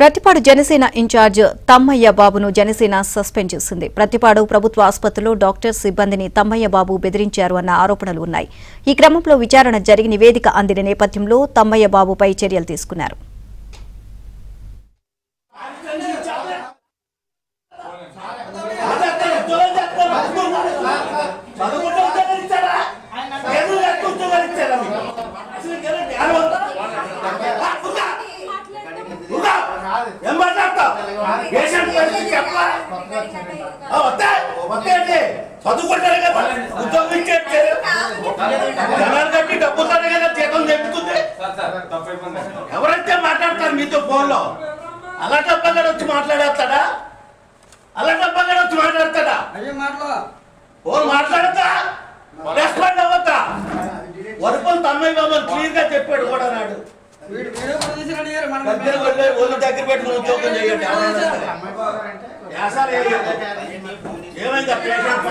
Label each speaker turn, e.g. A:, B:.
A: Prathipadu Janasena incharge Tammayya బాబును Janasena suspend చేసింది. ప్రతిపాడు ప్రభుత్వ ఆసుపత్రిలో డాక్టర్ సిబ్బందిని తమ్మయ్య బాబు బెదిరించారు అన్న ఆరోపణలు ఉన్నాయి. ఈ క్రమంలో విచారణ జరిగి నివేదిక అందిన నేపథ్యంలో తమ్మయ్య బాబుపై చర్యలు తీసుకున్నారు.
B: చదువుకుంటారు కదా ఉద్యోగం ఇచ్చేది జనాలు కట్టి డబ్బుతారు కదా జీతం చెప్తుంది. ఎవరైతే మాట్లాడతారు మీతో ఫోన్లో అలా డబ్బగా వచ్చి మాట్లాడేస్తాడా? అలా డబ్బగా వచ్చి మాట్లాడతాడా? ఫోన్ మాట్లాడతా రెస్పాండ్ అవ్వద్దా? వరుపులు తమ్మయ్య బాబు క్లియర్ గా చెప్పాడు కూడా నాడు. ఒళ్ళు దగ్గర పెట్టుకుని ఉద్యోగం చేయండి. ఏమైందా పేషెంట్